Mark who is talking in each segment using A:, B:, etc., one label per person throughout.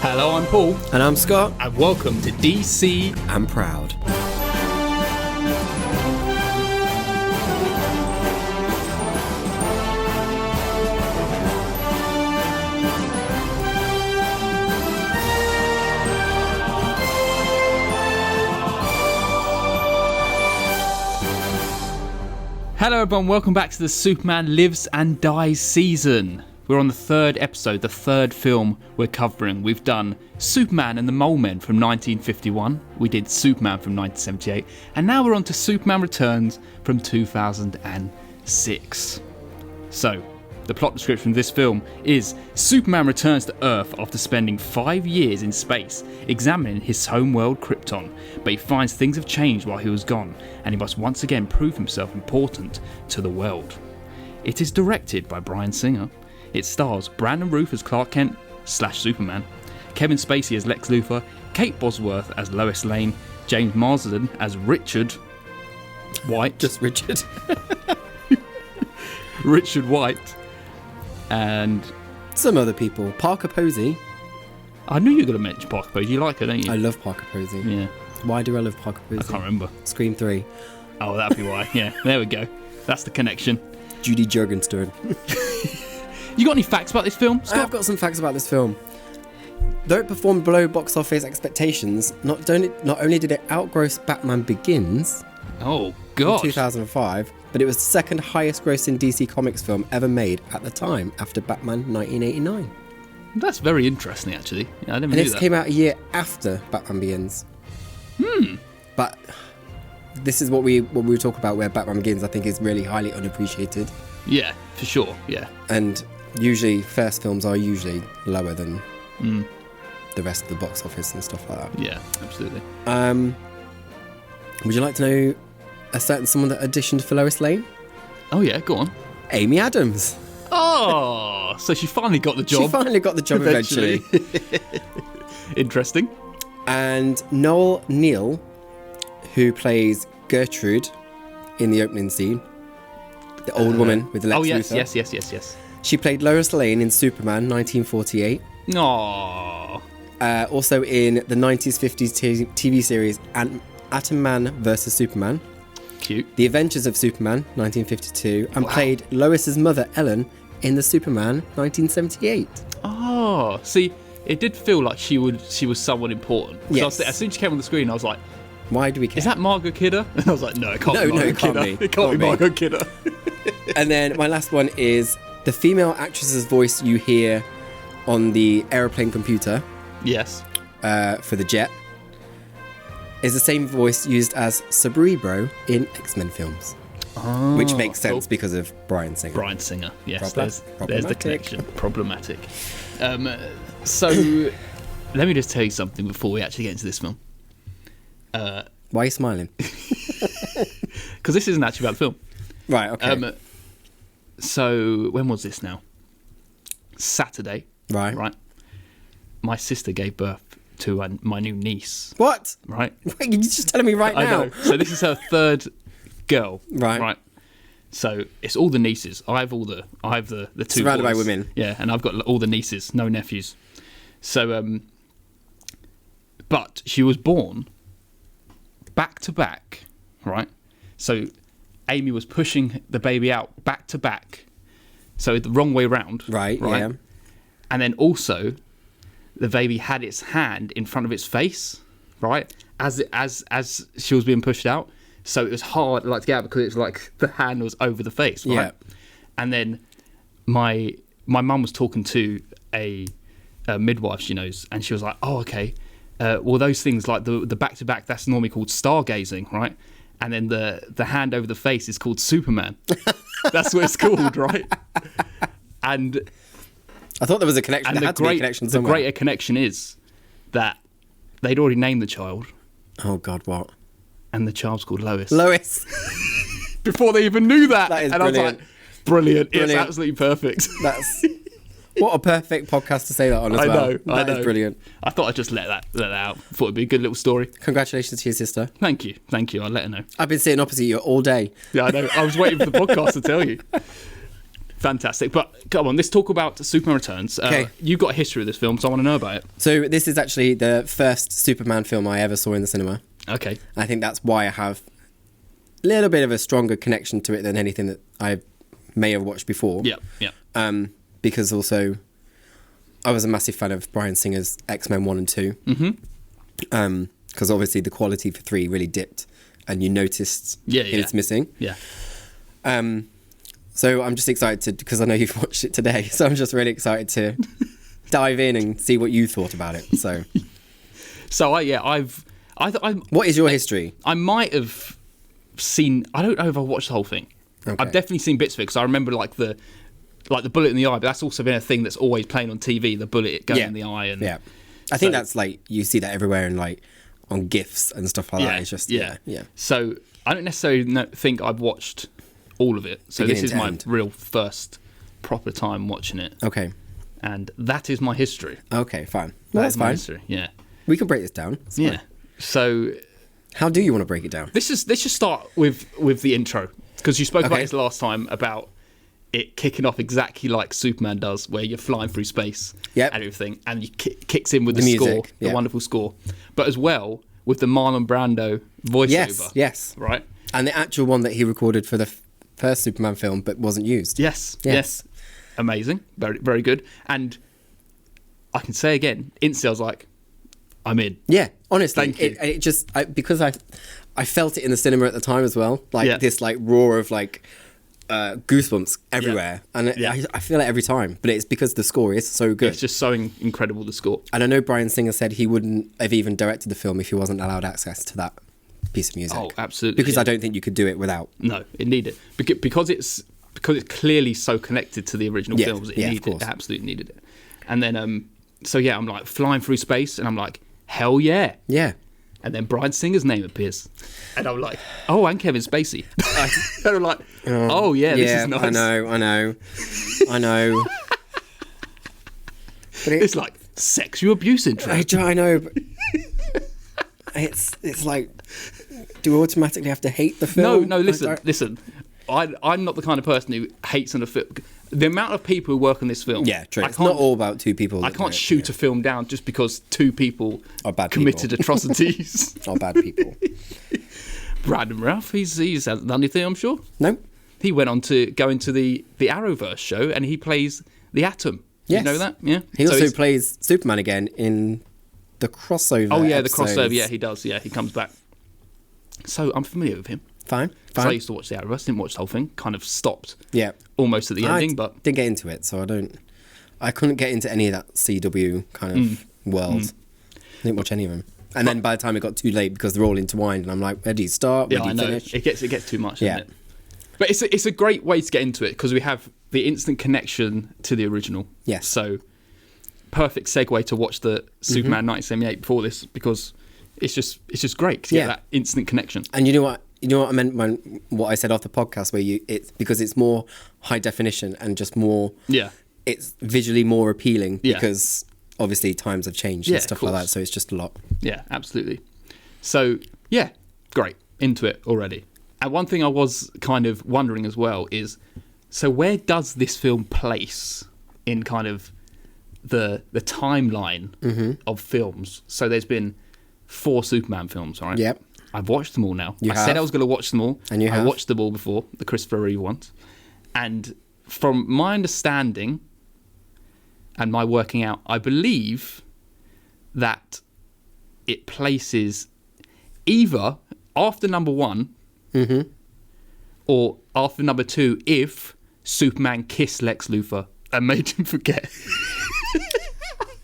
A: Hello, I'm Paul.
B: And I'm Scott.
A: And welcome to DC
B: I'm Proud.
A: Hello everyone, welcome back to the Superman Lives and Dies season. We're on the third episode, the third film we're covering. We've done Superman and the Mole Men from 1951, we did Superman from 1978, and now we're on to Superman Returns from 2006. So, the plot description of this film is Superman returns to Earth after spending 5 years in space, examining his home world Krypton, but he finds things have changed while he was gone, and he must once again prove himself important to the world. It is directed by Bryan Singer. It stars Brandon Routh as Clark Kent / Superman, Kevin Spacey as Lex Luthor, Kate Bosworth as Lois Lane, James Marsden as Richard White.
B: Just Richard.
A: Richard White. And
B: some other people. Parker Posey.
A: I knew you were going to mention Parker Posey. You like her, don't you?
B: I love Parker Posey.
A: Yeah.
B: Why do I love Parker Posey?
A: I can't remember.
B: Scream 3.
A: Oh, that'd be why. Yeah, there we go. That's the connection.
B: Judy Jorgensen.
A: You got any facts about this film, Scott?
B: I've got some facts about this film. Though it performed below box office expectations, not only did it outgross Batman Begins
A: Oh, gosh.
B: in 2005, but it was the second highest grossing DC Comics film ever made at the time, after Batman 1989.
A: That's very interesting, actually. Yeah, I never
B: And
A: knew
B: this
A: that.
B: came out a year after Batman Begins. But this is what we talk about, where Batman Begins, I think, is really highly unappreciated.
A: Yeah, for sure, yeah.
B: And usually, first films are usually lower than the rest of the box office and stuff like that.
A: Yeah, absolutely.
B: Would you like to know a certain someone that auditioned for Lois Lane?
A: Oh, yeah, go on.
B: Amy Adams.
A: Oh, so she finally got the job.
B: She finally got the job eventually.
A: Interesting.
B: And Noel Neal, who plays Gertrude in the opening scene, the old woman with the Lex Luthor.
A: Yes.
B: She played Lois Lane in Superman 1948.
A: Aww.
B: Also in the 90s, 50s TV series Atom Man vs. Superman.
A: Cute.
B: The Adventures of Superman 1952. And played Lois's mother, Ellen, in the Superman 1978.
A: Oh, see, it did feel like she was someone important.
B: Yes.
A: As soon as she came on the screen, I was like,
B: Why do we care?
A: is that Margot Kidder? And I was like, no, it can't be
B: No,
A: Margot
B: it can't
A: Kidder.
B: be.
A: It can't be
B: Can't be.
A: Margot Kidder.
B: And then my last one is the female actress's voice you hear on the aeroplane computer
A: Yes.
B: for the jet is the same voice used as Cerebro in X-Men films.
A: Oh,
B: Which makes sense
A: cool.
B: because of Bryan Singer.
A: Bryan Singer. Yes, there's the
B: Problematic.
A: connection. Problematic. So, let me just tell you something before we actually get into this film.
B: Why are you smiling?
A: Because this isn't actually about the film.
B: Right, okay.
A: So, when was this now? Saturday.
B: Right.
A: My sister gave birth to my new niece.
B: What?
A: Right?
B: Wait, you're just telling me right
A: I
B: now.
A: know. So this is her third girl.
B: Right.
A: So it's all the nieces. I have the two
B: Surrounded by
A: boys.
B: women.
A: Yeah, and I've got all the nieces, no nephews. So but she was born back to back, right? So Amy was pushing the baby out back to back. So the wrong way round.
B: Right, yeah.
A: And then also the baby had its hand in front of its face, right? As she was being pushed out. So it was hard to get out because it was like the hand was over the face, right?
B: Yeah.
A: And then my mum was talking to a midwife she knows, and she was like, oh, okay. Well, those things like the back-to-back, that's normally called stargazing, right? And then the hand over the face is called Superman. That's what it's called, right? And
B: I thought there was a connection.
A: and
B: There had to be a connection somewhere.
A: the greater connection is that they'd already named the child,
B: Oh, God, what?
A: and the child's called Lois.
B: Lois.
A: Before they even knew that.
B: That is
A: and
B: brilliant.
A: I was like, brilliant. It's
B: Brilliant.
A: absolutely perfect.
B: That's... What a perfect podcast to say that on as
A: I
B: well.
A: know.
B: That is brilliant.
A: I thought I'd just let that out. Thought it'd be a good little story.
B: Congratulations to your sister.
A: Thank you. I'll let her know.
B: I've been sitting opposite you all day.
A: Yeah, I know. I was waiting for the podcast to tell you. Fantastic. But come on, let's talk about Superman Returns.
B: Okay.
A: You've got a history of this film, so I want to know about it.
B: So this is actually the first Superman film I ever saw in the cinema.
A: Okay.
B: I think that's why I have a little bit of a stronger connection to it than anything that I may have watched before.
A: Yeah.
B: Because also I was a massive fan of Bryan Singer's X-Men 1 and 2.
A: Mm-hmm.
B: Because obviously the quality for 3 really dipped and you noticed it's missing.
A: Yeah.
B: So I'm just excited because I know you've watched it today. So I'm just really excited to dive in and see what you thought about it. So what is your history?
A: I might have seen. I don't know if I watched the whole thing.
B: Okay.
A: I've definitely seen bits of it because I remember like the bullet in the eye. But that's also been a thing that's always playing on TV. The bullet going in the eye. And
B: I think that's like you see that everywhere and like on GIFs and stuff like that. It's just yeah.
A: So I don't necessarily think I've watched all of it. So this is my real first proper time watching it.
B: Okay.
A: And that is my history.
B: Okay, fine. Well, that's fine.
A: History. Yeah.
B: We can break this down. It's fine.
A: Yeah. So
B: how do you want to break it down?
A: Let's just start with the intro because you spoke about this last time about it kicking off exactly like Superman does, where you're flying through space and everything, and you kicks in with the score, the wonderful score, but as well with the Marlon Brando voiceover.
B: Yes.
A: Right.
B: And the actual one that he recorded for the first Superman film, but wasn't used.
A: Yes. Amazing. Very, very good. And I can say again, instantly I was like, I'm in.
B: Yeah, honestly.
A: Thank you.
B: It just, because I felt it in the cinema at the time as well. Like this like roar of like goosebumps everywhere. And I feel it every time. But it's because the score is so good.
A: It's just so incredible, the score.
B: And I know Bryan Singer said he wouldn't have even directed the film if he wasn't allowed access to that piece of music.
A: Oh, absolutely.
B: Because I don't think you could do it without.
A: No, it needed it. Because it's clearly so connected to the original films. It absolutely needed it. And then, I'm like flying through space and I'm like, hell yeah.
B: Yeah.
A: And then Bryan Singer's name appears. And I'm like, oh, and Kevin Spacey. And I'm like, oh yeah, this is nice.
B: I know. But
A: it's like sexual abuse intro.
B: I know, but it's like, do we automatically have to hate the film?
A: No, listen. I'm not the kind of person who hates on a film. The amount of people who work on this film.
B: Yeah, true. It's not all about two people.
A: I can't shoot a film down just because two people committed atrocities.
B: Are bad people.
A: Brandon Routh, he's done anything, I'm sure.
B: No.
A: He went on to go into the Arrowverse show and he plays the Atom.
B: Yes.
A: You know that? Yeah.
B: He also plays Superman again in the crossover.
A: Oh yeah,
B: episodes.
A: the crossover. Yeah, he does. Yeah, he comes back. So I'm familiar with him.
B: Fine.
A: So I used to watch the Arrowverse, didn't watch the whole thing. Kind of stopped.
B: Yeah.
A: Almost at the ending, but
B: didn't get into it, so I couldn't get into any of that CW kind of world. Didn't watch any of them. And then by the time it got too late, because they're all intertwined, and I'm like, where do you start? Where do you finish?
A: It gets too much, doesn't it? But it's a great way to get into it because we have the instant connection to the original.
B: Yes.
A: So perfect segue to watch the Superman 1978 before this because it's just great to get that instant connection.
B: And you know what I meant when what I said off the podcast, where it's because it's more high definition and just more. Yeah. It's visually more appealing because obviously times have changed and stuff like that. So it's just a lot.
A: Yeah, absolutely. So yeah, great, into it already. And one thing I was kind of wondering as well is, so where does this film place in kind of the timeline of films? So there's been 4 Superman films, right?
B: Yep.
A: I've watched them all now. I said I was going to watch them all.
B: And I
A: watched them all before, the Christopher Reeve ones. And from my understanding and my working out, I believe that it places either after number 1 or after number 2 if Superman kissed Lex Luthor and made him forget.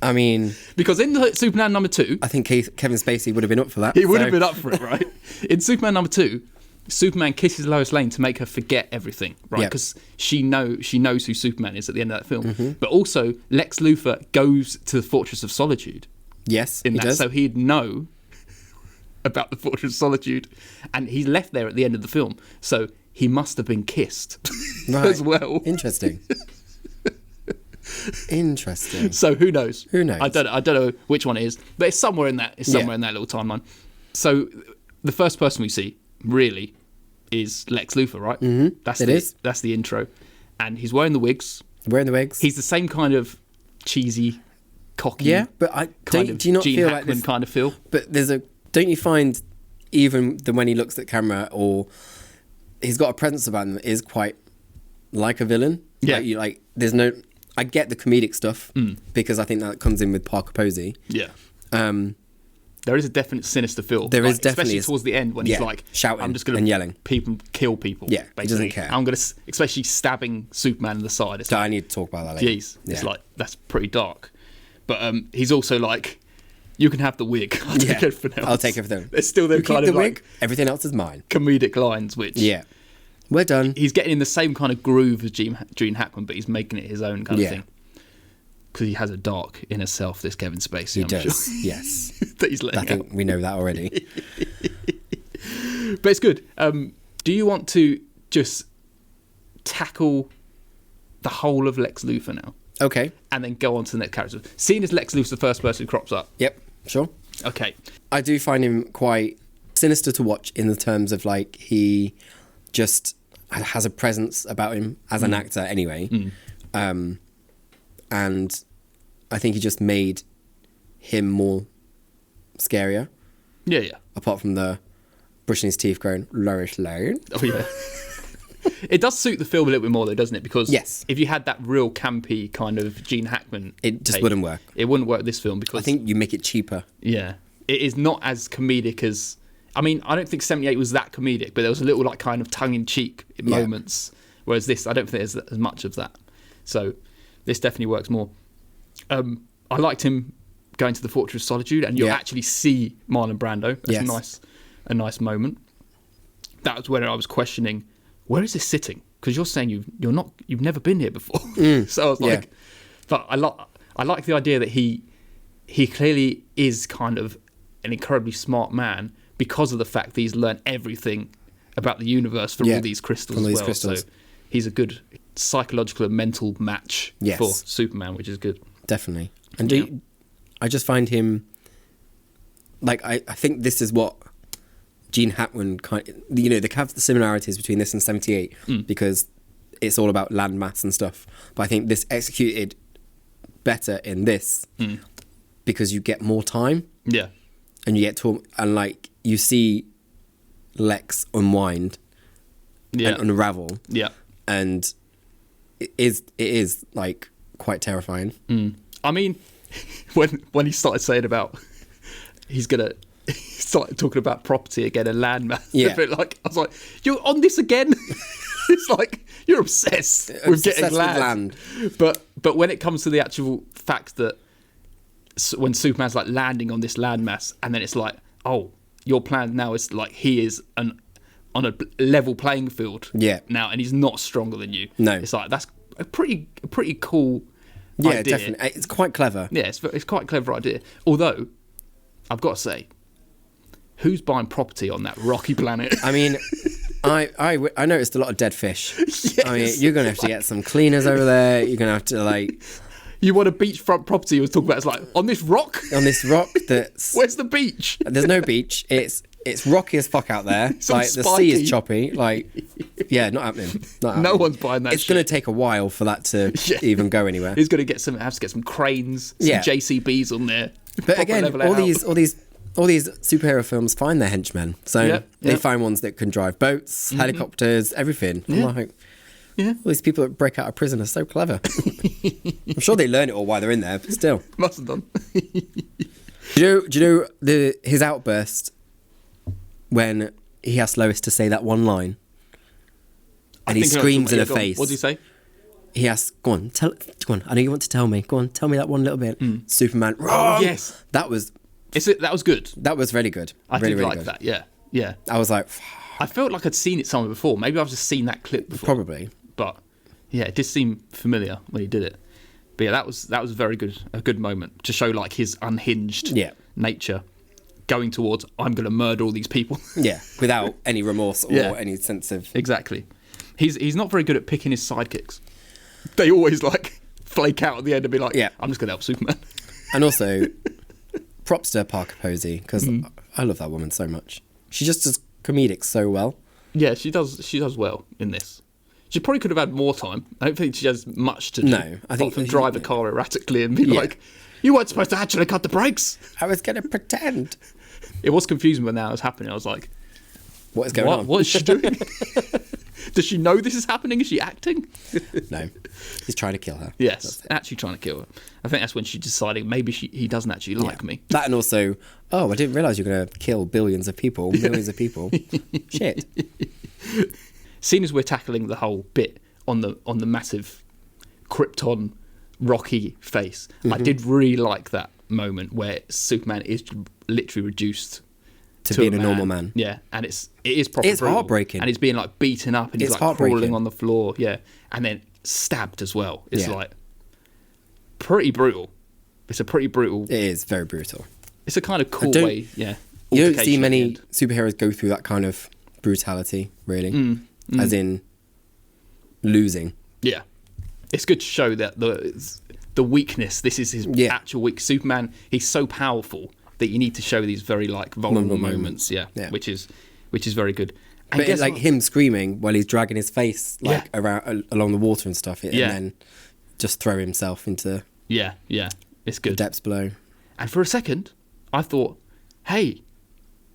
B: I mean,
A: because in Superman number 2,
B: I think Kevin Spacey would have been up for that.
A: He would have been up for it, right? In Superman number 2, Superman kisses Lois Lane to make her forget everything, right? Because she knows who Superman is at the end of that film. But also, Lex Luthor goes to the Fortress of Solitude.
B: Yes,
A: he does. So he'd know about the Fortress of Solitude, and he's left there at the end of the film. So he must have been kissed as well.
B: Interesting. Interesting.
A: So who knows?
B: Who knows?
A: I don't know which one it is, but it's somewhere in that. It's somewhere in that little timeline. So the first person we see really is Lex Luthor, right?
B: Mm-hmm.
A: That's the intro, and he's wearing the wigs. He's the same kind of cheesy, cocky.
B: Yeah, but do you not
A: Gene
B: feel
A: Hackman
B: like this
A: kind of feel?
B: But don't you find even when he looks at camera or he's got a presence about him that is quite like a villain?
A: Yeah.
B: There's no. I get the comedic stuff because I think that comes in with Parker Posey.
A: Yeah. There is a definite sinister feel.
B: There is definitely,
A: especially towards the end when he's like
B: shouting,
A: I'm just going
B: and yelling,
A: kill people.
B: Yeah, basically. He doesn't care.
A: I'm going to, especially stabbing Superman in the side. It's
B: I need to talk about that later.
A: Jeez, it's like that's pretty dark. But he's also like, you can have the wig. I'll take everything else.
B: I'll take everything.
A: There's still them kind of
B: wig,
A: like
B: everything else is mine.
A: Comedic lines, which
B: we're done.
A: He's getting in the same kind of groove as Gene Hackman, but he's making it his own kind of thing. Because he has a dark inner self, this Kevin Spacey.
B: He does, yes.
A: That he's letting
B: I think we know that already.
A: But it's good. Do you want to just tackle the whole of Lex Luthor now?
B: Okay.
A: And then go on to the next character. Seeing as Lex Luthor's the first person who crops up.
B: Yep, sure.
A: Okay.
B: I do find him quite sinister to watch in the terms of like he just has a presence about him as an actor anyway. And I think he just made him more scarier.
A: Yeah.
B: Apart from the brushing his teeth going, Lois Lane.
A: Oh, yeah. It does suit the film a little bit more, though, doesn't it? Because if you had that real campy kind of Gene Hackman...
B: It just wouldn't work.
A: It wouldn't work this film because...
B: I think you make it cheaper.
A: Yeah. It is not as comedic as... I mean, I don't think 78 was that comedic, but there was a little like kind of tongue-in-cheek moments. Whereas this, I don't think there's as much of that. So... This definitely works more. I liked him going to the Fortress of Solitude, and you actually see Marlon Brando. That's a nice moment. That was when I was questioning, where is this sitting? Because you're saying you've never been here before. So I was like, but I like the idea that he clearly is kind of an incredibly smart man because of the fact that he's learned everything about the universe from all these crystals as well. Crystals. So he's a good psychological and mental match for Superman, which is good.
B: Definitely. And I just find him like I think this is what Gene Hackman kind of, they have the similarities between this and 78 because it's all about land mass and stuff. But I think this executed better in this because you get more time. Yeah. And you get to and like you see Lex unwind and unravel. Yeah. And it is like quite terrifying.
A: I mean, when he started saying about he started talking about property again and land mass. Yeah. I was like, you're on this again? It's like you're obsessed with getting land. But when it comes to the actual fact that when Superman's like landing on this landmass, and then it's like, oh, your plan now is like he is on a level playing field now, and he's not stronger than you. No, it's like that's a pretty cool idea.
B: Definitely, it's quite clever.
A: Yeah, it's quite a clever idea. Although I've got to say, who's buying property on that rocky planet?
B: I mean, I noticed a lot of dead fish. Yes, I mean, you're gonna have to get some cleaners over there. You're gonna have to like.
A: You want a beachfront property? I was talking about. It's like on this rock.
B: On this rock. That's
A: where's the beach?
B: There's no beach. It's rocky as fuck out there. Like the sea is choppy. Like, yeah, not happening.
A: No one's buying that.
B: It's going to take a while for that to even go anywhere.
A: He's going to have to get some cranes, some JCBs on there.
B: But again, all these superhero films find their henchmen. So they find ones that can drive boats, helicopters, everything. I'm like, all these people that break out of prison are so clever. I'm sure they learn it all while they're in there, but still.
A: Must have done.
B: Do you know his outburst when he asks Lois to say that one line? And he screams in her face.
A: What does he say?
B: He asks, go on, I know you want to tell me. Go on, tell me that one little bit. Superman, wrong!
A: Oh, yes.
B: That was
A: good.
B: That was really good.
A: I really like that, yeah.
B: I was like...
A: I felt like I'd seen it somewhere before. Maybe I've just seen that clip before.
B: Probably.
A: But, yeah, it did seem familiar when he did it. But yeah, that was a good moment to show like his unhinged nature going towards, I'm going to murder all these people.
B: Yeah, without any remorse or any sense of...
A: Exactly. He's not very good at picking his sidekicks. They always like flake out at the end and be like, I'm just going to help Superman.
B: And also, props to Parker Posey, because I love that woman so much. She just does comedic so well.
A: Yeah, she does well in this. She probably could have had more time. I don't think she has much to do.
B: No, I think
A: from drive a car erratically and be like, "You weren't supposed to actually cut the brakes."
B: I was going to pretend.
A: It was confusing when that was happening. I was like,
B: "What is going on?
A: What is she doing? Does she know this is happening? Is she acting?"
B: No, he's trying to kill her.
A: Yes, actually trying to kill her. I think that's when she's deciding maybe he doesn't actually like me.
B: That, and also, I didn't realise you were going to kill billions of people, millions of people. Shit.
A: Seeing as we're tackling the whole bit on the massive Krypton Rocky face, I did really like that moment where Superman is literally reduced
B: to being a normal man.
A: Yeah, and it is proper
B: It's
A: brutal.
B: heartbreaking.
A: And he's being like beaten up and he's like crawling on the floor. Yeah, and then stabbed as well. It's like pretty brutal. It's a pretty brutal.
B: It is very brutal.
A: It's a kind of cool way. Yeah,
B: you don't see many superheroes go through that kind of brutality, really, as in losing.
A: Yeah, it's good to show that the weakness. This is his actual weak. Superman. He's so powerful that you need to show these very like vulnerable moments. Yeah, which is very good. And
B: but it's like him screaming while he's dragging his face like around along the water and stuff, and then just throw himself into
A: it's good.
B: The depths below.
A: And for a second, I thought, hey,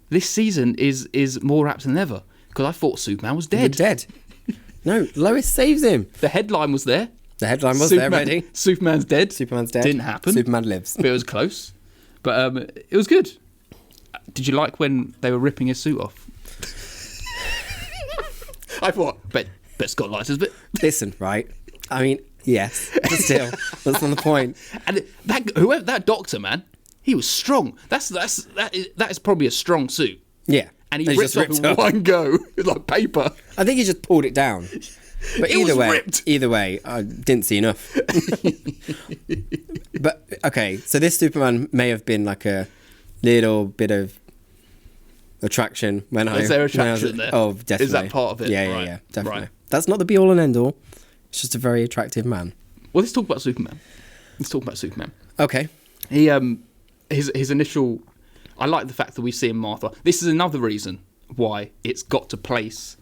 A: this season is more apt than ever because I thought Superman was dead.
B: Dead. No, Lois saves him.
A: The headline was there.
B: The headline was there, ready.
A: Superman's dead.
B: Superman's dead.
A: Didn't happen.
B: Superman lives.
A: But it was close. But it was good. Did you like when they were ripping his suit off? I thought, bet Scott likes his bit.
B: Listen, right? I mean, yes, but still, that's not the point.
A: And that doctor, man, he was strong. That is probably a strong suit.
B: Yeah.
A: And he ripped it off in one go, like paper.
B: I think he just pulled it down. But either way, I didn't see enough. But okay, so this Superman may have been like a little bit of attraction when
A: Is there attraction there?
B: Oh, definitely.
A: Is that part of it?
B: Yeah, definitely.
A: Right.
B: That's not the be all and end all. It's just a very attractive man.
A: Well, let's talk about Superman.
B: Okay.
A: He his initial. I like the fact that we see in Martha. This is another reason why it's got to place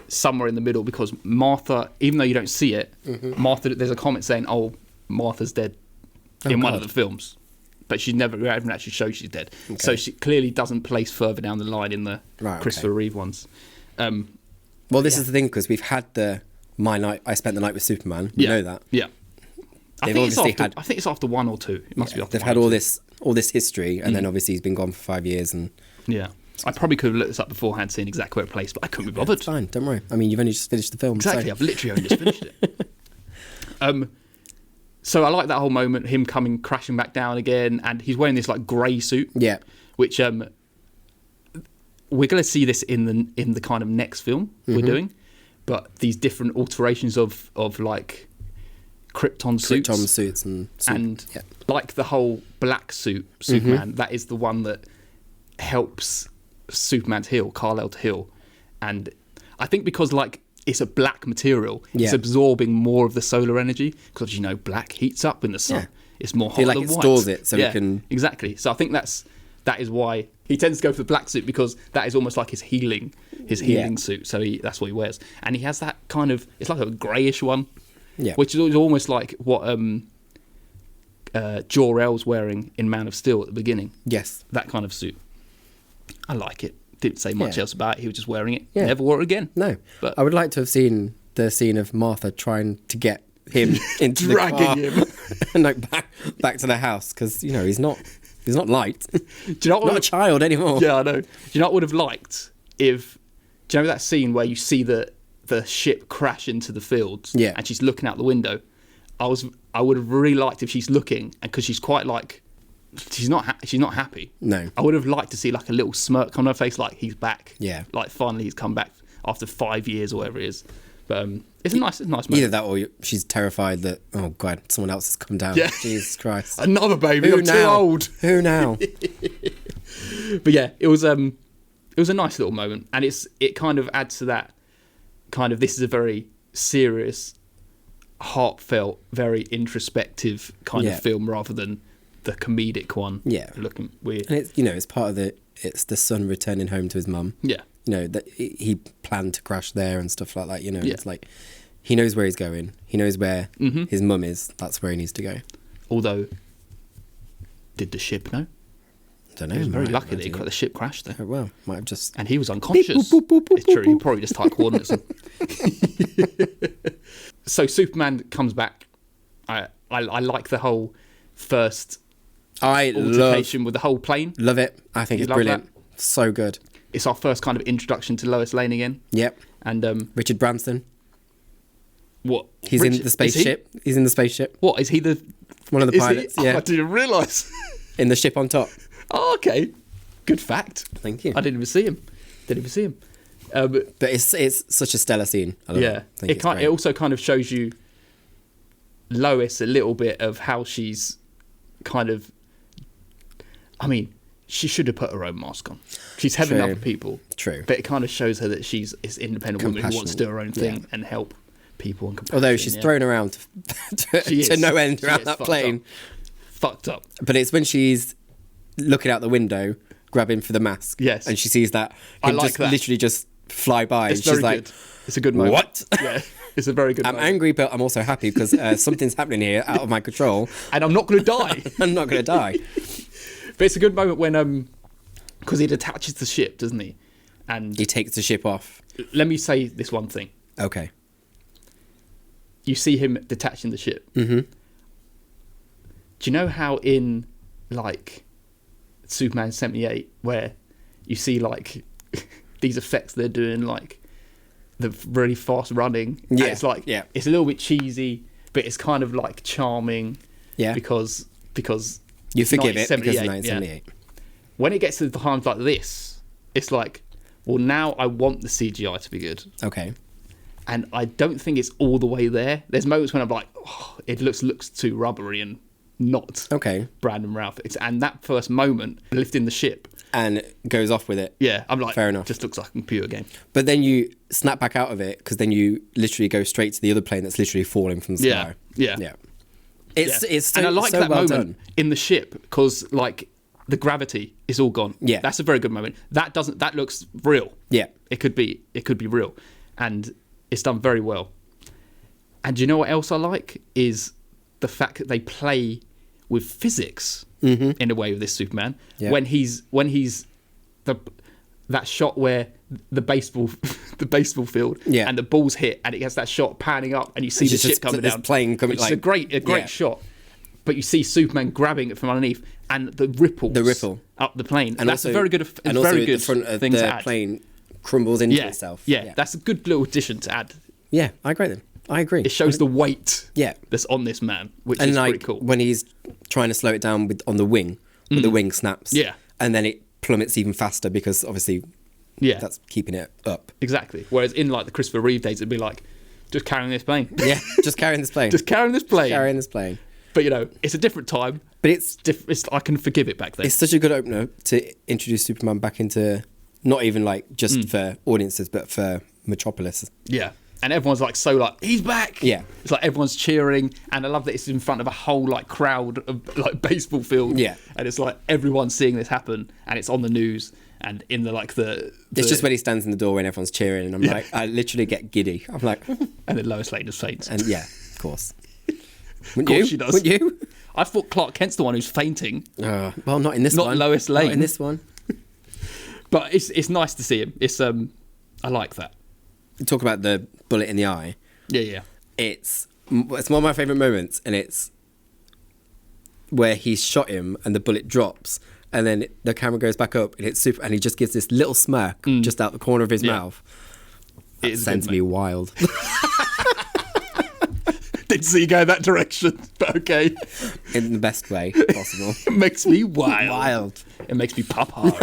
A: somewhere in the middle, because Martha, even though you don't see it, Martha, there's a comment saying, "Oh, Martha's dead," in one of the films, but she never even actually shows she's dead. Okay. So she clearly doesn't place further down the line in the Christopher Reeve ones.
B: Well, this is the thing, because we've had I spent the night with Superman. We know that.
A: Yeah. I think it's after one or two. It must be after.
B: They've had all this history, and then obviously he's been gone for 5 years, and
A: I probably could have looked this up beforehand, seeing exactly where it placed, but I couldn't be bothered.
B: It's fine, don't worry. I mean, you've only just finished the film.
A: Exactly, so. I've literally only just finished it. So I like that whole moment, him coming crashing back down again, and he's wearing this like grey suit.
B: Yeah.
A: Which we're going to see this in the kind of next film we're doing, but these different alterations of like Krypton suits and like the whole black suit Superman, that is the one that helps Superman to heal, Kal-El to heal. And I think because like it's a black material, it's absorbing more of the solar energy, because black heats up in the sun. It's more hot than white.
B: It stores it so it can...
A: Exactly. So I think that is why he tends to go for the black suit, because that is almost like his healing suit. So that's what he wears. And he has that kind of, it's like a greyish one, which is almost like what Jor-El's wearing in Man of Steel at the beginning.
B: Yes.
A: That kind of suit. I like it. Didn't say much else about it. He was just wearing it. Never wore it again.
B: No. But I would like to have seen the scene of Martha trying to get him into the car.
A: Dragging him.
B: And like back to the house, because, he's not light.
A: Do you know what
B: not a child anymore.
A: Yeah, I know. Do you know what I would have liked if... Do you know that scene where you see the ship crash into the fields and she's looking out the window? I would have really liked if she's looking, and because she's quite like... She's not happy.
B: No.
A: I would have liked to see like a little smirk on her face, like he's back.
B: Yeah.
A: Like finally he's come back after 5 years or whatever it is. But it's a nice moment.
B: Either that, or she's terrified that, oh God, someone else has come down.
A: Yeah.
B: Jesus Christ.
A: Another baby. I'm too old.
B: Who now?
A: But yeah, it was a nice little moment, and it kind of adds to that kind of, this is a very serious, heartfelt, very introspective kind of film, rather than the comedic one.
B: Yeah.
A: Looking weird.
B: And it's, it's part of it's the son returning home to his mum.
A: Yeah.
B: that he planned to crash there and stuff like that. It's like he knows where he's going. He knows where his mum is. That's where he needs to go.
A: Although, did the ship know?
B: I don't know.
A: He was very lucky that the ship crashed there.
B: Oh, well, might have just...
A: And he was unconscious. It's true. He probably just typed coordinates. So Superman comes back. I like the whole first altercation with the whole plane.
B: Love it. I think it's brilliant. That? So good.
A: It's our first kind of introduction to Lois Lane again.
B: Yep.
A: And
B: Richard Branson.
A: What?
B: He's in the spaceship. He's in the spaceship.
A: What? Is he
B: one of the pilots? Yeah.
A: Oh, I didn't realise.
B: In the ship on top.
A: Oh, okay. Good fact.
B: Thank you.
A: I didn't even see him.
B: But it's such a stellar scene. I love it.
A: It also kind of shows you Lois a little bit of how she's kind of... I mean, she should have put her own mask on. She's having other people.
B: True.
A: But it kind of shows her that she's an independent woman who wants to do her own thing and help people. And
B: although she's thrown around to no end around that plane.
A: Fucked up.
B: But it's when she's looking out the window, grabbing for the mask.
A: Yes.
B: And she sees that literally just fly by.
A: It's
B: and she's
A: like, it's a good moment.
B: What?
A: Yeah. It's a very good
B: moment. I'm angry, but I'm also happy because something's happening here out of my control.
A: And I'm not going to die.
B: I'm not going to die.
A: But it's a good moment when, because he detaches the ship, doesn't he? And
B: he takes the ship off.
A: Let me say this one thing.
B: Okay.
A: You see him detaching the ship.
B: Mm-hmm.
A: Do you know how in, like, Superman 78, where you see, like, these effects they're doing, like, the really fast running?
B: Yeah.
A: It's like, it's a little bit cheesy, but it's kind of, like, charming.
B: Yeah.
A: Because
B: you forgive it because it's 1978.
A: Yeah. When it gets to the times like this, it's like, well, now I want the CGI to be good.
B: Okay.
A: And I don't think it's all the way there. There's moments when I'm like, oh, it looks too rubbery and not Brandon Routh. And that first moment, lifting the ship.
B: And goes off with it.
A: Yeah, I'm like,
B: fair enough.
A: Just looks like a computer game.
B: But then you snap back out of it because then you literally go straight to the other plane that's literally falling from the sky.
A: Yeah.
B: It's so,
A: and I like
B: so
A: that
B: well
A: moment
B: done.
A: in the ship because, like, the gravity is all gone.
B: Yeah.
A: That's a very good moment. That looks real.
B: Yeah.
A: It could be real. And it's done very well. And do you know what else I like is the fact that they play with physics in a way with this Superman.
B: Yeah.
A: When he's that shot where the baseball field and the ball's hit and it gets that shot panning up and you see the ship coming down.
B: Plane coming,
A: it's a great shot. But you see Superman grabbing it from underneath and the ripple up the plane. And that's a very good thing to add.
B: The plane crumbles into itself.
A: Yeah, that's a good little addition to add.
B: Yeah, I agree.
A: It shows the weight that's on this man, which is pretty cool.
B: When he's trying to slow it down on the wing, the wing snaps.
A: Yeah.
B: And then it plummets even faster because obviously that's keeping it up.
A: Exactly. Whereas in like the Christopher Reeve days, it'd be like, just carrying this plane.
B: Yeah, just carrying this plane.
A: Just carrying this plane. But it's a different time.
B: But it's
A: I can forgive it back then.
B: It's such a good opener to introduce Superman back into not even like just for audiences, but for Metropolis.
A: Yeah. And everyone's like, he's back.
B: Yeah.
A: It's like everyone's cheering. And I love that it's in front of a whole like crowd of like baseball field.
B: Yeah.
A: And it's like everyone's seeing this happen and it's on the news and in the
B: it's just when he stands in the door when everyone's cheering and I'm like, I literally get giddy. I'm like,
A: and then Lois Lane just faints.
B: And of course.
A: Wouldn't you? She does.
B: Wouldn't you?
A: I thought Clark Kent's the one who's fainting.
B: Well, not in this one.
A: Not Lois Lane.
B: Not in this one.
A: But it's nice to see him. It's I like that.
B: Talk about the bullet in the eye.
A: Yeah.
B: It's one of my favourite moments, and it's where he's shot him and the bullet drops, and then the camera goes back up and it's super, and he just gives this little smirk just out the corner of his mouth. It sends me wild.
A: Didn't see you go that direction, but okay.
B: In the best way possible.
A: It makes me wild.
B: Wild.
A: It makes me pop hard.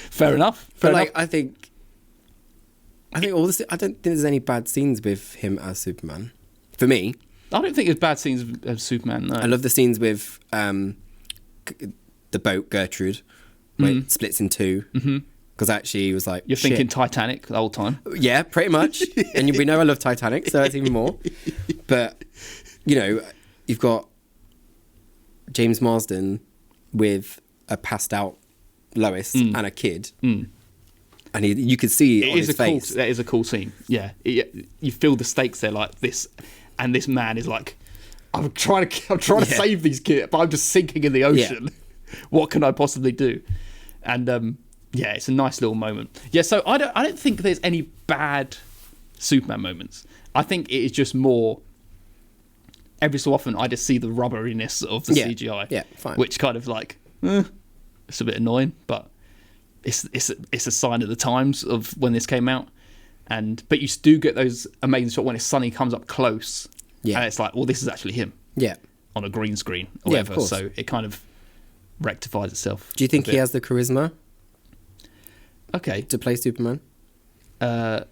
A: Fair enough.
B: I think all this. I don't think there's any bad scenes with him as Superman. For me,
A: I don't think there's bad scenes of Superman. No.
B: I love the scenes with the boat Gertrude, where it splits in two. Because actually, he was like,
A: you're thinking Titanic the whole time.
B: Yeah, pretty much. And we know I love Titanic, so that's even more. But you've got James Marsden with a passed out Lois and a kid. And you could see it on his face.
A: That is a cool scene. Yeah, you feel the stakes there, like this, and this man is like, I'm trying to save these kids, but I'm just sinking in the ocean. Yeah. What can I possibly do? And it's a nice little moment. Yeah, so I don't think there's any bad Superman moments. I think it is just more. Every so often, I just see the rubberiness of the CGI,
B: fine.
A: Which kind of like, it's a bit annoying, but. It's a sign of the times of when this came out, but you do get those amazing shots when Sonny comes up close, and it's like, well, this is actually him, on a green screen or whatever. So it kind of rectifies itself.
B: Do you think he has the charisma?
A: Okay,
B: to play Superman.
A: Let's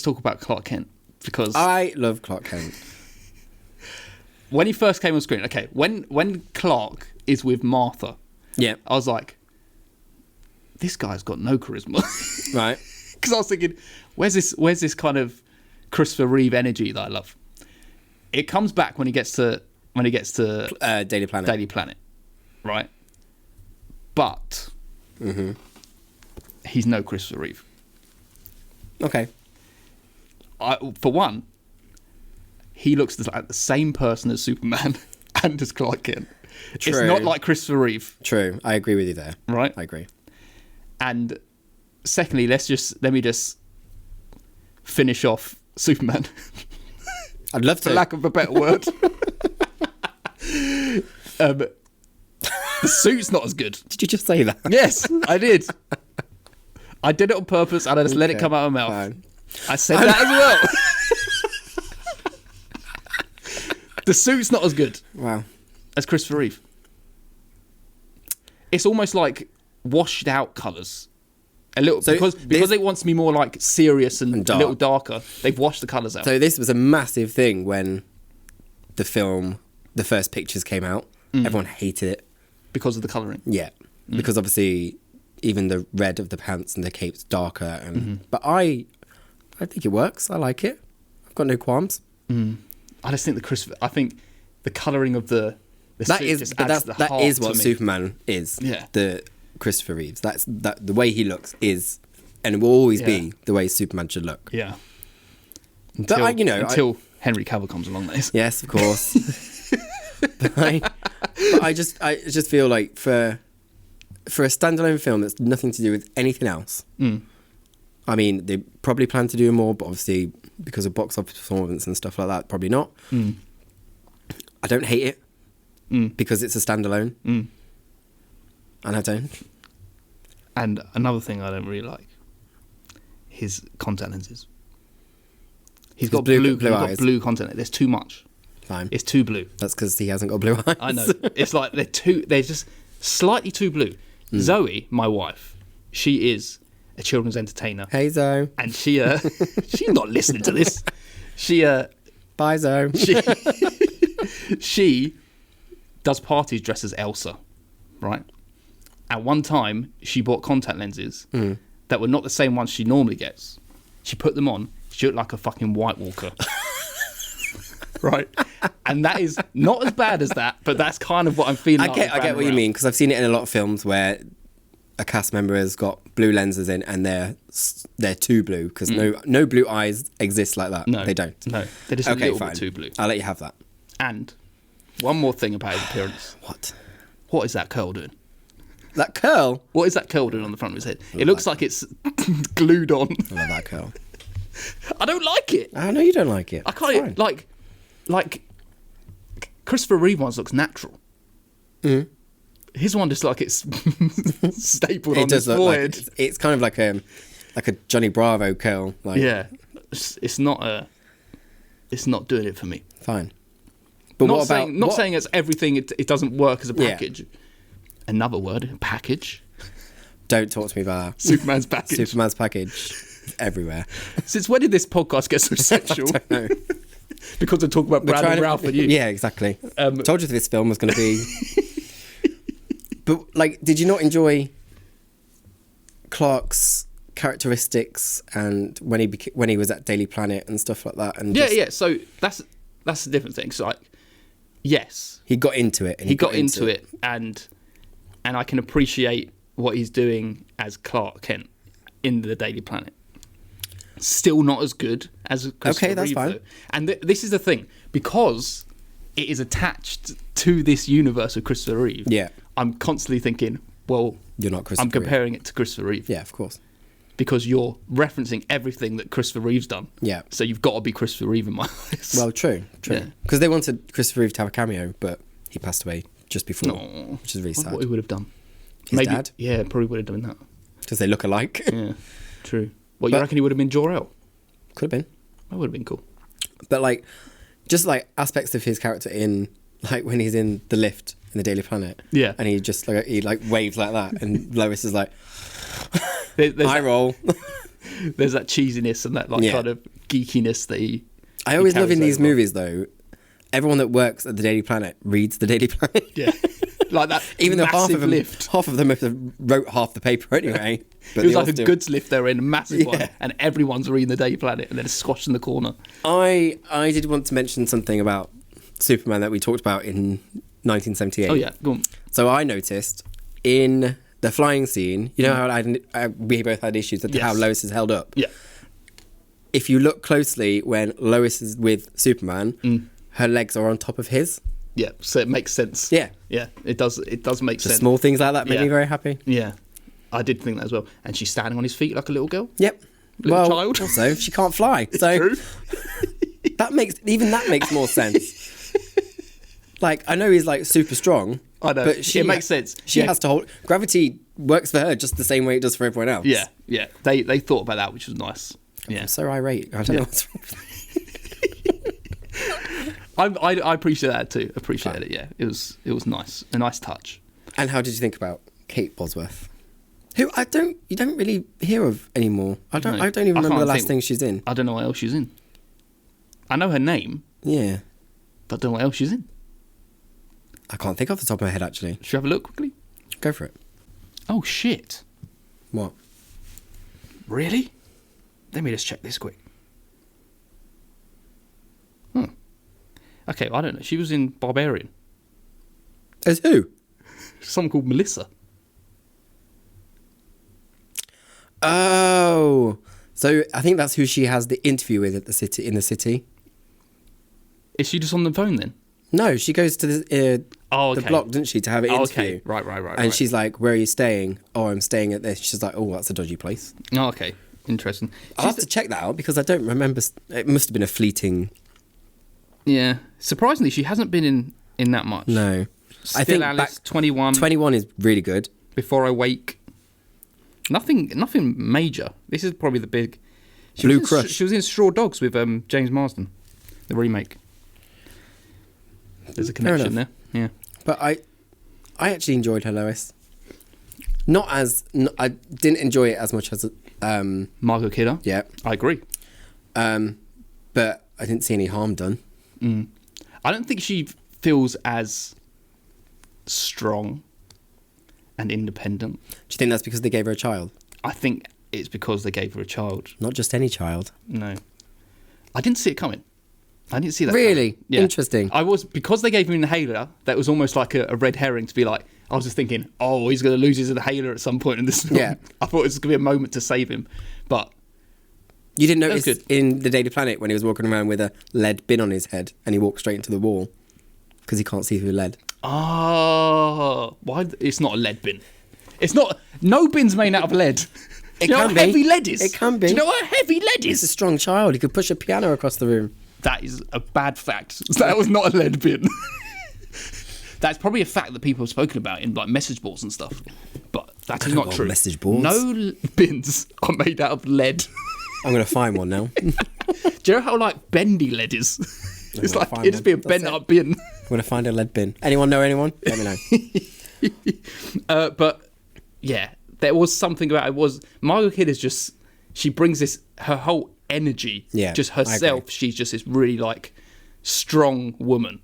A: talk about Clark Kent, because
B: I love Clark Kent.
A: When he first came on screen, when Clark is with Martha, I was like, this guy's got no charisma.
B: Right.
A: Because I was thinking, where's this kind of Christopher Reeve energy that I love? It comes back when he gets to
B: Daily
A: Planet, right? But he's no Christopher Reeve.
B: Okay.
A: For one, he looks like the same person as Superman and as Clark Kent. True. It's not like Christopher Reeve.
B: True. I agree with you there.
A: Right?
B: I agree.
A: And secondly, let me just finish off Superman.
B: I'd love to.
A: For lack of a better word. The suit's not as good.
B: Did you just say that?
A: Yes, I did. I did it on purpose, and I just let it come out of my mouth.
B: Fine.
A: I said that as well. The suit's not as good.
B: Wow.
A: As Christopher Reeve. It's almost like washed out colours. A little, so because it wants to be more like serious and a little darker, they've washed the colours out.
B: So this was a massive thing when the first pictures came out. Everyone hated it.
A: Because of the colouring?
B: Yeah. Because obviously even the red of the pants and the cape's darker. But I think it works. I like it. I've got no qualms.
A: I just think I think the colouring of the suit
B: is what Superman is.
A: Yeah.
B: The Christopher Reeves. The way he looks is, and it will always be the way Superman should look.
A: Yeah.
B: Until
A: Henry Cavill comes along, that is.
B: Yes, of course. but I just feel like for a standalone film that's nothing to do with anything else. I mean, they probably plan to do more, but obviously because of box office performance and stuff like that, probably not. I don't hate it because it's a standalone. And I don't.
A: And another thing I don't really like, his contact lenses. He's got blue eyes. Got blue contact. There's too much.
B: Fine.
A: It's too blue.
B: That's because he hasn't got blue eyes.
A: I know. It's like they're just slightly too blue. Zoe, my wife, she is a children's entertainer.
B: Hey Zoe.
A: And she's not listening to this.
B: Bye Zoe.
A: She does parties dressed as Elsa, right? At one time, she bought contact lenses that were not the same ones she normally gets. She put them on. She looked like a fucking White Walker. Right? And that is not as bad as that, but that's kind of what I'm feeling.
B: I get what you mean, because I've seen it in a lot of films where a cast member has got blue lenses in and they're too blue, because no blue eyes exist like that.
A: No,
B: they don't.
A: No, they're just a little bit too blue.
B: I'll let you have that.
A: And one more thing about his appearance. What is that curl doing?
B: That curl?
A: What is that curl doing on the front of his head? It looks like it's glued on.
B: I love that curl.
A: I don't like it.
B: I know you don't like it.
A: I can't like Christopher Reeve ones looks natural. His one just like it's stapled on his forehead.
B: Like it's kind of like a Johnny Bravo curl.
A: Yeah, it's not doing it for me.
B: Fine. But
A: not saying it's everything. It doesn't work as a package. Yeah. Another word, package.
B: Don't talk to me about that.
A: Superman's package.
B: Superman's package. Everywhere.
A: Since when did this podcast get so sexual?
B: I don't know.
A: Because we're talking about Brad and Ralph and you.
B: Yeah, exactly. I told you this film was going to be... But, did you not enjoy Clark's characteristics and when he was at Daily Planet and stuff like that? And
A: yeah. So that's a different thing. So, yes.
B: He got into it.
A: He got into it and and I can appreciate what he's doing as Clark Kent in the Daily Planet. Still not as good as Christopher
B: that's
A: Reeve,
B: fine.
A: though. And this is the thing, because it is attached to this universe of Christopher Reeve.
B: Yeah.
A: I'm constantly thinking, well,
B: you're not Christopher
A: I'm comparing it to Christopher Reeve.
B: Yeah, of course.
A: Because you're referencing everything that Christopher Reeve's done.
B: Yeah.
A: So you've got to be Christopher Reeve in my eyes.
B: Well, true. Because they wanted Christopher Reeve to have a cameo, but he passed away just before, which is really sad.
A: What he would have done.
B: His dad?
A: Yeah, probably would have done that.
B: Because they look alike.
A: Yeah, true. What, you reckon he would have been Jor-El?
B: Could have been.
A: That would have been cool.
B: But like, just like aspects of his character in, like when he's in the lift in the Daily Planet.
A: Yeah.
B: And he just like, he like waves like that, and Lois is like,
A: there's
B: eye roll.
A: There's that cheesiness and that like kind of geekiness that he.
B: I always love in these movies though, everyone that works at the Daily Planet reads the Daily Planet.
A: Yeah. Like that.
B: Even though half of them have wrote half the paper anyway.
A: But it was like a goods lift they're in, a massive one, and everyone's reading the Daily Planet, and then it's squashed in the corner.
B: I did want to mention something about Superman that we talked about in 1978.
A: Oh yeah, go on.
B: So I noticed in the flying scene, you know how we both had issues with how Lois is held up?
A: Yeah.
B: If you look closely when Lois is with Superman, her legs are on top of his.
A: Yeah, so it makes sense.
B: Yeah.
A: Yeah, it does make sense.
B: Small things like that made me very happy.
A: Yeah, I did think that as well. And she's standing on his feet like a little girl.
B: Yep.
A: Little child.
B: Also, she can't fly. So
A: true.
B: that makes more sense. Like, I know he's like super strong.
A: I know,
B: but
A: it makes sense.
B: She has to hold... Gravity works for her just the same way it does for everyone else.
A: Yeah, yeah. They thought about that, which was nice. Yeah.
B: I'm so irate. I don't know what's wrong with me.
A: I appreciate that too. Appreciate it. Yeah, it was nice, a nice touch.
B: And how did you think about Kate Bosworth, who you don't really hear of anymore? I don't even remember the last thing she's in.
A: I don't know what else she's in. I know her name.
B: Yeah,
A: but I don't know what else she's in.
B: I can't think off the top of my head actually.
A: Should we have a look quickly?
B: Go for it.
A: Oh shit!
B: What?
A: Really? Let me just check this quick. Okay, I don't know. She was in Barbarian.
B: As who?
A: Someone called Melissa.
B: Oh, so I think that's who she has the interview with in the city.
A: Is she just on the phone then?
B: No, she goes to the block, doesn't she, to have an interview?
A: Okay, right.
B: And she's like, "Where are you staying?" "Oh, I'm staying at this." She's like, "Oh, that's a dodgy place."
A: Oh, okay, interesting.
B: I'll have to check that out because I don't remember. It must have been a fleeting.
A: Yeah, surprisingly, she hasn't been in that much.
B: No,
A: I think Alice, 21.
B: 21 is really good.
A: Before I Wake. Nothing major. This is probably the big.
B: Blue Crush.
A: She was in Straw Dogs with James Marsden, the remake. There's a connection there. Yeah,
B: but I actually enjoyed her Lois. I didn't enjoy it as much as
A: Margot Kidder.
B: Yeah,
A: I agree.
B: But I didn't see any harm done.
A: I don't think she feels as strong and independent.
B: Do you think that's because they gave her a child?
A: I think it's because they gave her a child.
B: Not just any child.
A: No. I didn't see it coming. I didn't see that
B: really?
A: coming. Yeah.
B: Interesting.
A: Because they gave him an inhaler, that was almost like a red herring to be like, I was just thinking, oh, he's going to lose his inhaler at some point in this film.
B: Yeah.
A: I thought it was going to be a moment to save him. But
B: you didn't notice in the Daily Planet when he was walking around with a lead bin on his head and he walked straight into the wall because he can't see through lead.
A: Oh, why? It's not a lead bin. It's not. No bin's made out of lead.
B: It
A: Do you know
B: can
A: how
B: be.
A: heavy lead is?
B: It can be.
A: Do you know what heavy lead is?
B: He's a strong child. He could push a piano across the room.
A: That is a bad fact. That was not a lead bin. That's probably a fact that people have spoken about in like message boards and stuff. But that is not true.
B: Message boards?
A: No bins are made out of lead.
B: I'm going to find one now.
A: Do you know how like bendy lead is? It's like it'd just be a bent up bin.
B: I'm going to find a lead bin. Anyone know anyone? Let me
A: know. But yeah, there was something about it. Margot Kidder is just, she brings her whole energy.
B: Yeah,
A: just herself. She's just this really like strong woman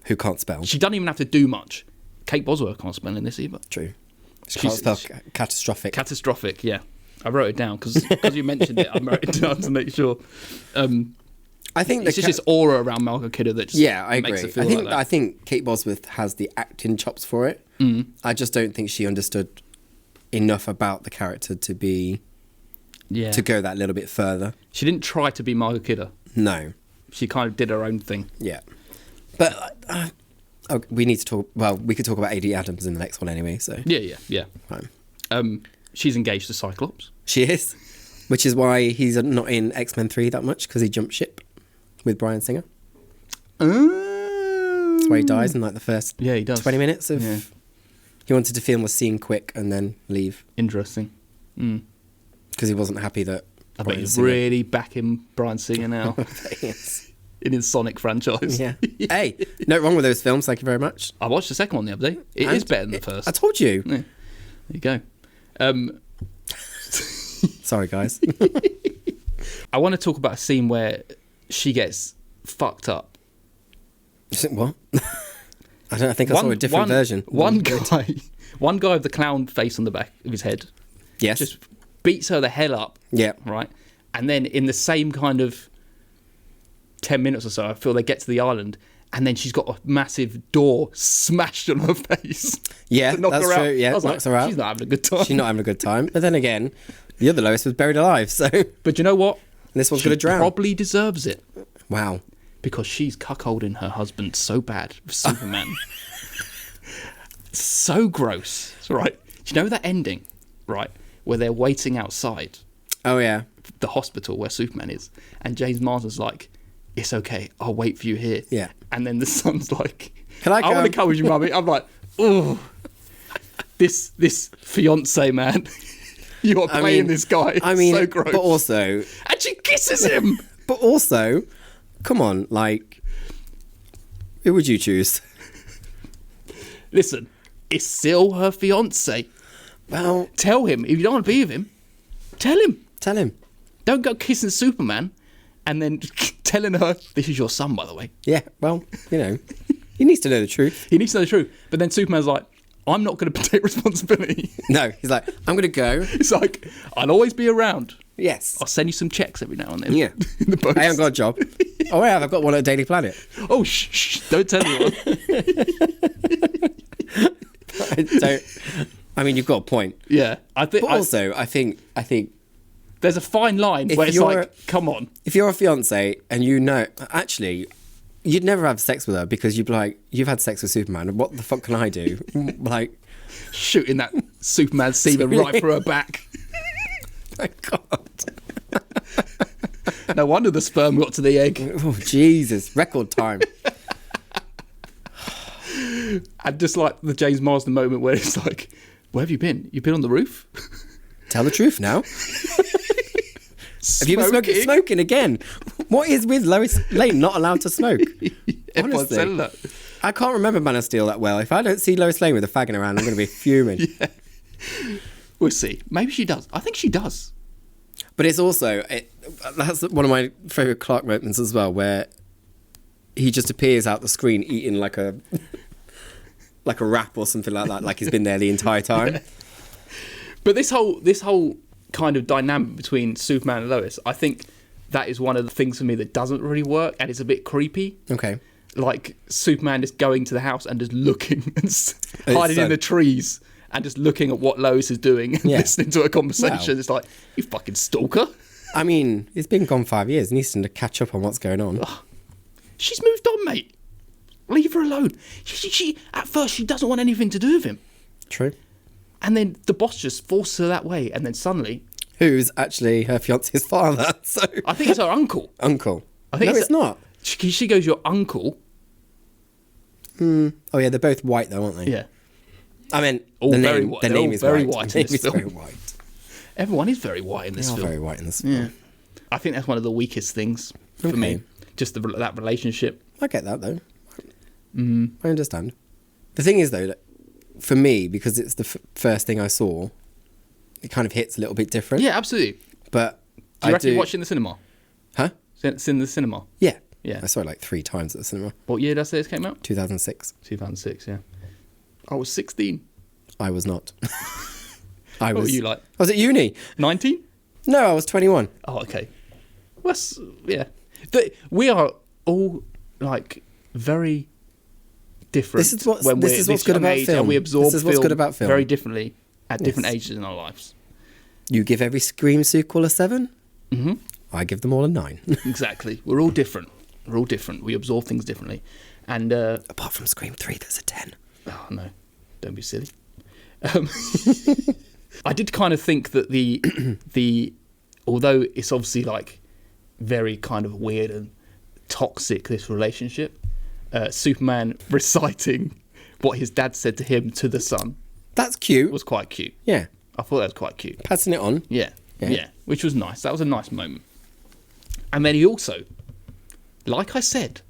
B: who can't spell.
A: She doesn't even have to do much. Kate Bosworth can't spell in this either.
B: True. She can't spell catastrophic.
A: Catastrophic, yeah. I wrote it down because you mentioned it. I wrote it down to make sure.
B: I think
A: it's just this aura around Margot Kidder that just
B: I agree.
A: Makes it feel like that.
B: I think Kate Bosworth has the acting chops for it. I just don't think she understood enough about the character to be to go that little bit further.
A: She didn't try to be Margot Kidder.
B: No,
A: she kind of did her own thing.
B: Yeah, but we need to talk. Well, we could talk about Amy Adams in the next one anyway. So
A: yeah. Fine. She's engaged to Cyclops.
B: She is, which is why he's not in X-Men 3 that much, because he jumped ship with Bryan Singer. That's why he dies in like the first 20 minutes of... Yeah. He wanted to film a scene quick and then leave.
A: Interesting.
B: Because he wasn't happy that...
A: I bet he's really backing Bryan Singer now.
B: Yes.
A: In his Sonic franchise.
B: Yeah. Hey, no wrong with those films, thank you very much.
A: I watched the second one the other day. It is better than the first.
B: I told you.
A: Yeah. There you go.
B: Sorry, guys.
A: I want to talk about a scene where she gets fucked up.
B: What? I think I saw a different version.
A: One guy with the clown face on the back of his head.
B: Yes.
A: Just beats her the hell up.
B: Yeah.
A: Right? And then in the same kind of 10 minutes or so, I feel they get to the island and then she's got a massive door smashed on her face.
B: Yeah, that's
A: her
B: true.
A: Out.
B: Yeah,
A: knocks her out. She's not having a good time.
B: She's not having a good time. But then again, the other Lois was buried alive, so...
A: But you know what?
B: This one's going to drown.
A: She probably deserves it.
B: Wow.
A: Because she's cuckolding her husband so bad with Superman. So gross. Right. Do you know that ending, right, where they're waiting outside?
B: Oh, yeah.
A: The hospital where Superman is. And James Marsden's like, it's okay, I'll wait for you here.
B: Yeah.
A: And then the son's like,
B: Can I
A: want to come with you, mummy. I'm like, oh, this fiance, man. You are playing this guy. I mean, so gross.
B: But also...
A: And she kisses him.
B: But also, come on, like, who would you choose?
A: Listen, it's still her fiance.
B: Well...
A: Tell him. If you don't want to be with him, tell him.
B: Tell him.
A: Don't go kissing Superman and then telling her, this is your son, by the way.
B: Yeah, well, you know, he needs to know the truth.
A: He needs to know the truth. But then Superman's like, I'm not going to take responsibility.
B: No, he's like, I'm going to go.
A: It's like, I'll always be around.
B: Yes.
A: I'll send you some checks every now and then.
B: Yeah.
A: In the post.
B: I haven't got a job. Oh, yeah, I've got one at Daily Planet.
A: Oh, shh, don't tell anyone.
B: I mean, you've got a point.
A: Yeah. I think there's a fine line where it's like, come on.
B: If you're a fiance and you know, actually, you'd never have sex with her because you'd be like, you've had sex with Superman. What the fuck can I do? Like,
A: shooting that Superman semen right through her back.
B: My God.
A: No wonder the sperm got to the egg.
B: Oh, Jesus. Record time.
A: And just like the James Marsden moment where it's like, where have you been? You've been on the roof?
B: Tell the truth now. Have you been smoking again? What is with Lois Lane not allowed to smoke?
A: Everyone's saying that.
B: I can't remember Man of Steel that well. If I don't see Lois Lane with a fag in her hand, I'm going to be fuming.
A: Yeah. We'll see. Maybe she does. I think she does.
B: But it's also... that's one of my favourite Clark moments as well, where he just appears out the screen eating like a wrap or something like that, like he's been there the entire time. Yeah.
A: But this whole kind of dynamic between Superman and Lois, I think that is one of the things for me that doesn't really work, and it's a bit creepy.
B: Okay.
A: Like Superman just going to the house and just looking and hiding in the trees and just looking at what Lois is doing and listening to a conversation. Wow. It's like, you fucking stalker.
B: I mean, it's been gone 5 years. He needs to catch up on what's going on.
A: Ugh. She's moved on, mate. Leave her alone. She at first, she doesn't want anything to do with him.
B: True.
A: And then the boss just forces her that way, and then suddenly...
B: Who's actually her fiance's father, so...
A: I think it's her uncle.
B: Uncle.
A: I think
B: it's not.
A: She goes, your uncle.
B: Oh, yeah, they're both white, though, aren't they?
A: Yeah.
B: I mean,
A: the name
B: is
A: very
B: white.
A: In this film.
B: Very white.
A: Everyone is very white in this film.
B: They are very white in this film.
A: Yeah. I think that's one of the weakest things for me. Just that relationship.
B: I get that, though. I understand. The thing is, though, that for me, because it's the first thing I saw, it kind of hits a little bit different.
A: Yeah, absolutely.
B: But
A: do you reckon you watched it in the cinema?
B: Huh?
A: It's in the cinema?
B: Yeah.
A: Yeah.
B: I saw it like 3 times at the cinema.
A: What year did I say this came out?
B: 2006.
A: 2006, yeah. I was 16.
B: I was not.
A: What were you like?
B: I was at uni.
A: 19?
B: No, I was 21.
A: Oh, okay. Well, yeah. We are all like very different.
B: This is what's good about film.
A: And we absorb
B: film
A: very differently at different ages in our lives.
B: You give every Scream sequel a 7.
A: Mm-hmm.
B: I give them all a 9.
A: Exactly. We're all different. We absorb things differently. And
B: apart from Scream 3, there's a 10.
A: Oh no, don't be silly. I did kind of think that the although it's obviously like very kind of weird and toxic, this relationship, Superman reciting what his dad said to him to the son.
B: That's cute.
A: Was quite cute.
B: Yeah.
A: I thought that was quite cute.
B: Passing it on.
A: Yeah. Which was nice. That was a nice moment. And then he also, like I said,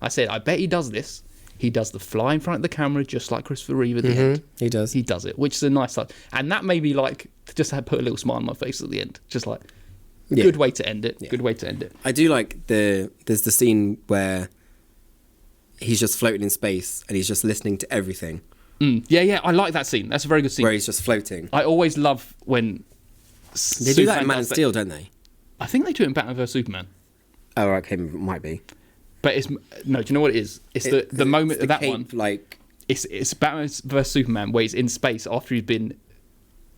A: I bet he does this. He does the fly in front of the camera just like Christopher Reeve at the end.
B: He does.
A: He does it, which is a nice touch. And that made me like, just had put a little smile on my face at the end. Just like, good way to end it. Yeah. Good way to end it.
B: I do like there's the scene where he's just floating in space and he's just listening to everything.
A: Yeah, I like that scene. That's a very good scene.
B: Where he's just floating.
A: I always love when
B: they do that in Man of Steel, don't they?
A: I think they do it in Batman vs Superman.
B: Oh, okay, might be.
A: But do you know what it is? It's the moment of that
B: cape,
A: one.
B: Like
A: it's Batman vs Superman where he's in space after he's been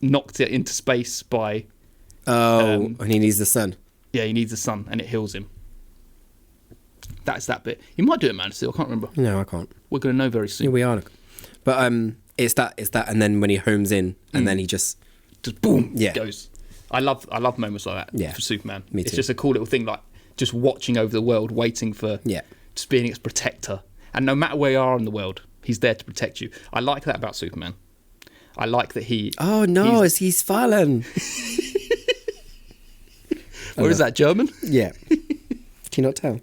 A: knocked into space by.
B: And he needs the sun.
A: Yeah, he needs the sun, and it heals him. That's that bit. He might do it, Man of Steel. I can't remember.
B: No, I can't.
A: We're going to know very soon.
B: Yeah, we are. But it's that, and then when he homes in, and then he just
A: boom, goes. I love moments like that for Superman.
B: Me too.
A: It's just a cool little thing, like just watching over the world, waiting for just being its protector. And no matter where you are in the world, he's there to protect you. I like that about Superman. I like that he.
B: Oh no, he's fallen.
A: Where is that, German?
B: Yeah. Can you not tell?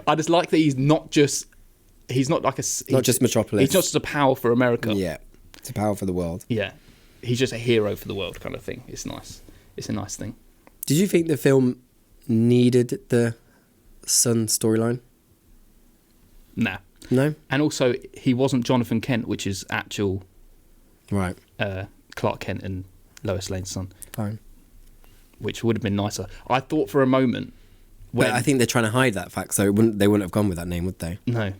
A: I just like that he's not just. He's not like a.
B: Not just Metropolis.
A: He's not just a power for America.
B: Yeah, it's a power for the world.
A: Yeah, he's just a hero for the world, kind of thing. It's nice. It's a nice thing.
B: Did you think the film needed the son storyline?
A: Nah.
B: No.
A: And also, he wasn't Jonathan Kent, which is actual.
B: Right.
A: Clark Kent and Lois Lane's son.
B: Fine.
A: Which would have been nicer. I thought for a moment.
B: But I think they're trying to hide that fact, so they wouldn't have gone with that name, would they?
A: No.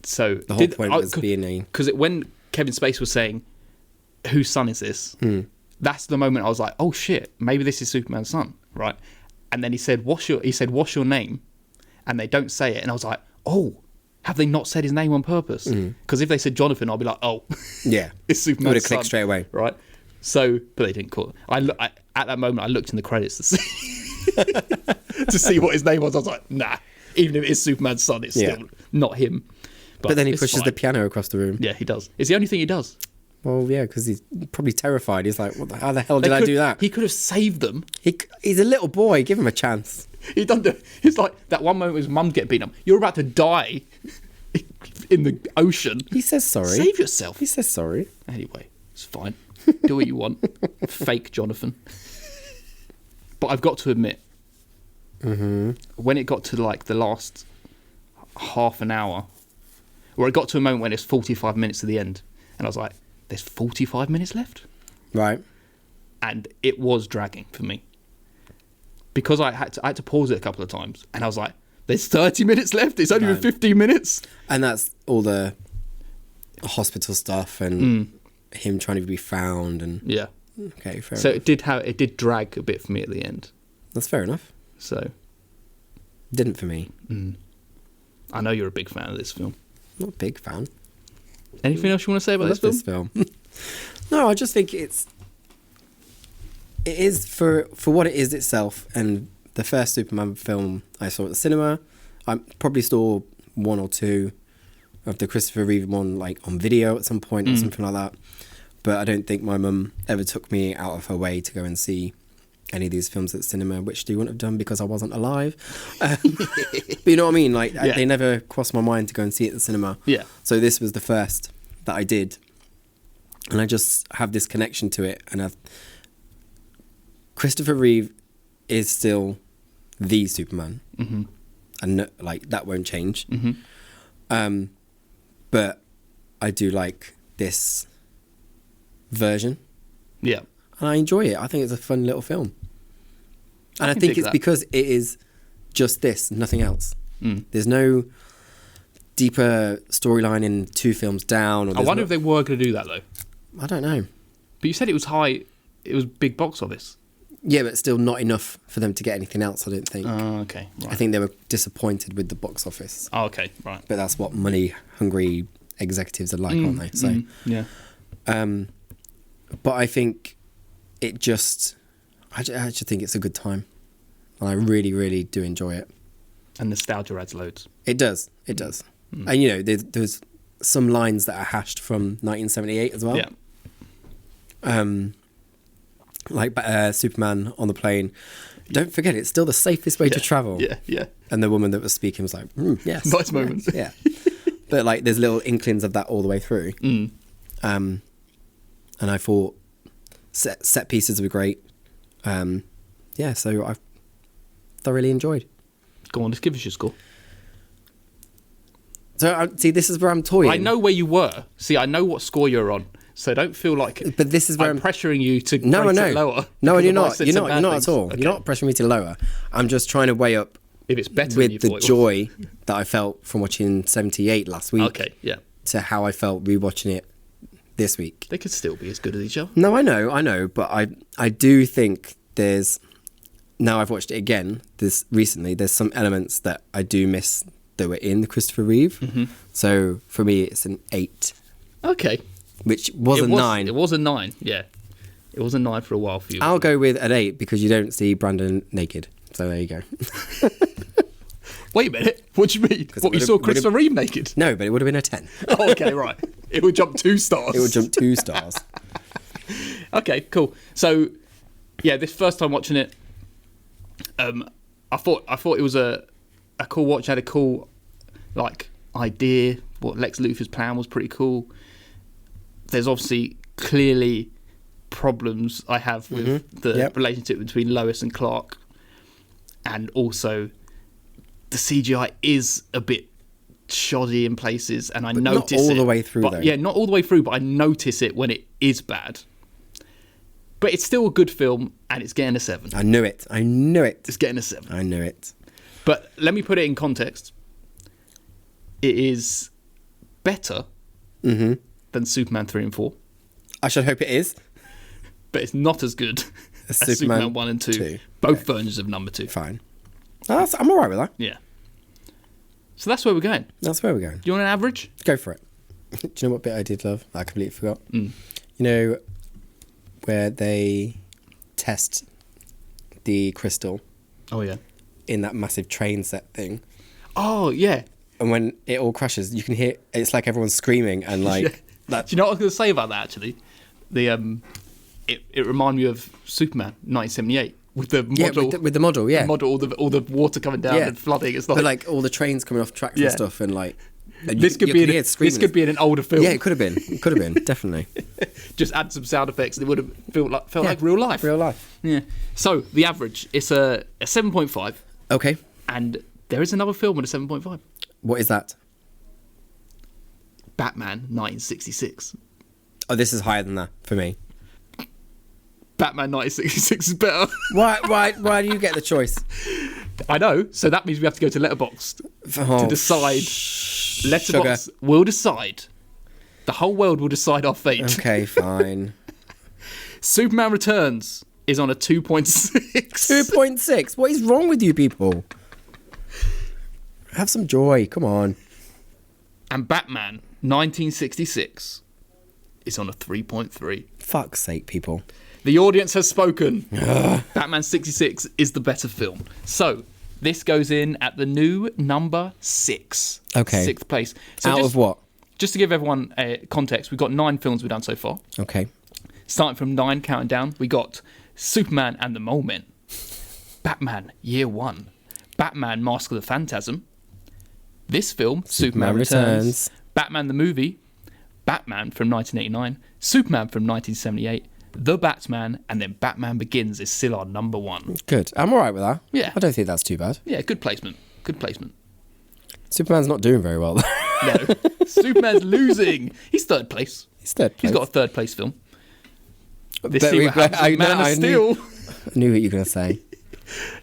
A: So
B: the whole point was being a.
A: Because when Kevin Spacey was saying, "Whose son is this?" That's the moment I was like, "Oh shit, maybe this is Superman's son," right? And then he said, "What's your name?" And they don't say it, and I was like, "Oh, have they not said his name on purpose?" Because if they said Jonathan, I'll be like, "Oh,
B: yeah,
A: it's Superman's son."
B: Would have clicked straight away,
A: right? So, but they didn't call it. I at that moment I looked in the credits to see to see what his name was. I was like, "Nah." Even if it is Superman's son, it's still not him.
B: But then he pushes the piano across the room.
A: Yeah, he does. It's the only thing he does.
B: Well, yeah, because he's probably terrified. He's like, how the hell did I do that?
A: He could have saved them.
B: He's a little boy. Give him a chance.
A: He done do. It's like that one moment his mum get beaten up. You're about to die in the ocean.
B: He says sorry.
A: Save yourself.
B: He says sorry.
A: Anyway, it's fine. Do what you want. Fake Jonathan. But I've got to admit, when it got to like the last half an hour, or it got to a moment when it's 45 minutes to the end, and I was like, there's 45 minutes left?
B: Right.
A: And it was dragging for me. Because I had to pause it a couple of times, and I was like, there's 30 minutes left? It's only been 15 minutes?
B: And that's all the hospital stuff and him trying to be found and...
A: Yeah.
B: Okay, fair
A: so
B: enough.
A: It did drag a bit for me at the end.
B: That's fair enough.
A: So...
B: Didn't for me.
A: I know you're a big fan of this film.
B: Not a big fan.
A: Anything else you want to say about
B: this film? No, I just think it is for what it is itself, and the first Superman film I saw at the cinema. I probably saw one or two of the Christopher Reeve one like on video at some point or something like that. But I don't think my mum ever took me out of her way to go and see any of these films at the cinema, which they wouldn't have done because I wasn't alive. But you know what I mean? Like they never crossed my mind to go and see it at the cinema.
A: Yeah.
B: So this was the first that I did, and I just have this connection to it. And Christopher Reeve is still the Superman, and like that won't change. But I do like this version.
A: Yeah.
B: And I enjoy it. I think it's a fun little film. And I think it's because it is just this, nothing else. There's no deeper storyline in 2 films down. Or
A: I wonder if they were going to do that, though.
B: I don't know.
A: But you said it was high, it was big box office.
B: Yeah, but still not enough for them to get anything else, I don't think.
A: Oh, okay. Right.
B: I think they were disappointed with the box office.
A: Oh, okay, right.
B: But that's what money-hungry executives are like, aren't they? So,
A: yeah.
B: But I think it just... I just think it's a good time. And I really, really do enjoy it.
A: And nostalgia adds loads.
B: It does. It does. And, you know, there's some lines that are hashed from 1978 as well.
A: Yeah.
B: Like Superman on the plane. Don't forget, it's still the safest way to travel.
A: Yeah, yeah.
B: And the woman that was speaking was like, yes.
A: Nice moment.
B: Yeah. But, like, there's little inklings of that all the way through. And I thought set pieces were great. Yeah, so I thoroughly enjoyed.
A: Go on, just give us your score.
B: So, see, this is where I'm toying.
A: I know where you were. See, I know what score you're on. So don't feel like
B: but this is where
A: I'm pressuring you to rate it lower.
B: No, you're not. You're not at all.
A: Okay.
B: You're not pressuring me to lower. I'm just trying to weigh up
A: if it's better
B: with the joy that I felt from watching 78 last week.
A: Okay, yeah.
B: To how I felt rewatching it this week.
A: They could still be as good as each other.
B: No, I know, but I do think there's... Now I've watched it again recently, there's some elements that I do miss that were in the Christopher Reeve. So for me, it's an 8.
A: Okay.
B: Which was a 9.
A: It was a 9, yeah. It was a 9 for a while for you.
B: I'll go with an 8 because you don't see Brandon naked. So there you go.
A: Wait a minute. What do you mean? What, you saw Christopher Reeve naked?
B: No, but it would have been a 10.
A: Oh, okay, right. It would jump 2 stars.
B: It would jump 2 stars.
A: Okay, cool. So, yeah, this first time watching it, I thought it was a cool watch. Had a cool idea. What Lex Luthor's plan was pretty cool. There's obviously clearly problems I have with the relationship between Lois and Clark, and also the CGI is a bit shoddy in places, and I notice it.
B: Not all the way through, though.
A: Yeah, not all the way through, but I notice it when it is bad. But it's still a good film, and it's getting a 7.
B: I knew it.
A: It's getting a 7.
B: I knew it.
A: But let me put it in context. It is better than Superman 3 and 4.
B: I should hope it is.
A: But it's not as good as Superman 1 and 2. Both versions of number 2.
B: Fine. I'm all right with that.
A: Yeah. So that's where we're going.
B: That's where we're going.
A: Do you want an average?
B: Go for it. Do you know what bit I did love? I completely forgot. You know, where they test the crystal. Oh, yeah. In that massive train set thing.
A: Oh, yeah.
B: And when it all crashes, you can hear, it's like everyone's screaming and like...
A: Yeah. Do you know what I was going to say about that, actually? It reminded me of Superman 1978 with the model.
B: Yeah, with the model, yeah.
A: The model, all the water coming down and flooding. It's
B: like all the trains coming off tracks and stuff, and like
A: this could be in an older film.
B: Yeah, it could have been. It could have been, definitely.
A: Just add some sound effects, and it would have felt like real life.
B: Real life.
A: Yeah. So the average, it's a 7.5.
B: Okay.
A: And there is another film with a 7.5.
B: What is that?
A: Batman 1966.
B: Oh, this is higher than that for me.
A: Batman 1966 is better.
B: Why do you get the choice?
A: I know, so that means we have to go to Letterboxd to decide. Letterboxd will decide. The whole world will decide our fate.
B: Okay, fine.
A: Superman Returns is on a 2.6.
B: 2.6? What is wrong with you people? Have some joy, come on.
A: And Batman 1966 is on a 3.3.
B: Fuck's sake, people.
A: The audience has spoken. Batman 66 is the better film. So, this goes in at the new number 6.
B: Okay.
A: 6th place. So
B: out of what?
A: Just to give everyone context, we've got 9 films we've done so far.
B: Okay.
A: Starting from 9, counting down, we got Superman and the Mole Men, Batman Year One, Batman Mask of the Phantasm, this film, Superman Returns, Batman the Movie, Batman from 1989, Superman from 1978, The Batman, and then Batman Begins is still our number 1.
B: Good. I'm all right with that.
A: Yeah.
B: I don't think that's too bad.
A: Yeah, good placement. Good placement.
B: Superman's not doing very well, though.
A: No. Superman's losing. He's 3rd place.
B: He's 3rd place.
A: He's got a 3rd place film. This Man of Steel.
B: I knew what you were going to say.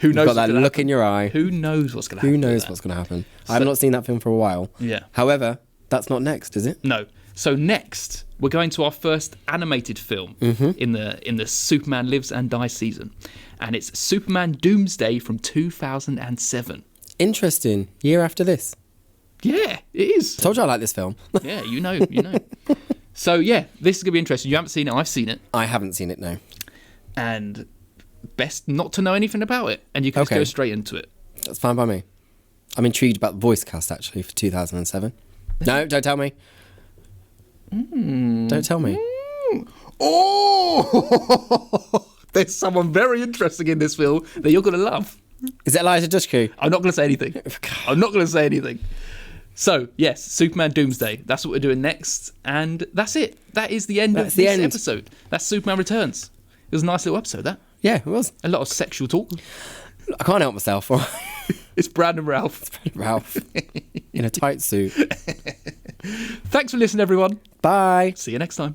A: Who knows?
B: You've got that look in your eye.
A: Who knows what's going to happen?
B: Who knows what's going to happen? I have not seen that film for a while.
A: Yeah.
B: However, that's not next, is it?
A: No. So next, we're going to our first animated film in the Superman Lives and Dies season, and it's Superman Doomsday from 2007.
B: Interesting. Year after this.
A: Yeah, it is.
B: I told you I like this film.
A: Yeah, you know. So yeah, this is gonna be interesting. You haven't seen it. I've seen it.
B: I haven't seen it, no.
A: And best not to know anything about it, and you can just go straight into it.
B: That's fine by me. I'm intrigued about the voice cast actually for 2007. No, don't tell me. Don't tell me.
A: Oh, there's someone very interesting in this film that you're gonna love.
B: Is it Elijah Dushku?
A: I'm not gonna say anything. So, yes, Superman Doomsday. That's what we're doing next. And that's it. That is the end of this episode. That's Superman Returns. It was a nice little episode, that.
B: Yeah, it was.
A: A lot of sexual talk.
B: I can't help myself.
A: It's Brandon Ralph.
B: Ralph. In a tight suit.
A: Thanks for listening, everyone.
B: Bye.
A: See you next time.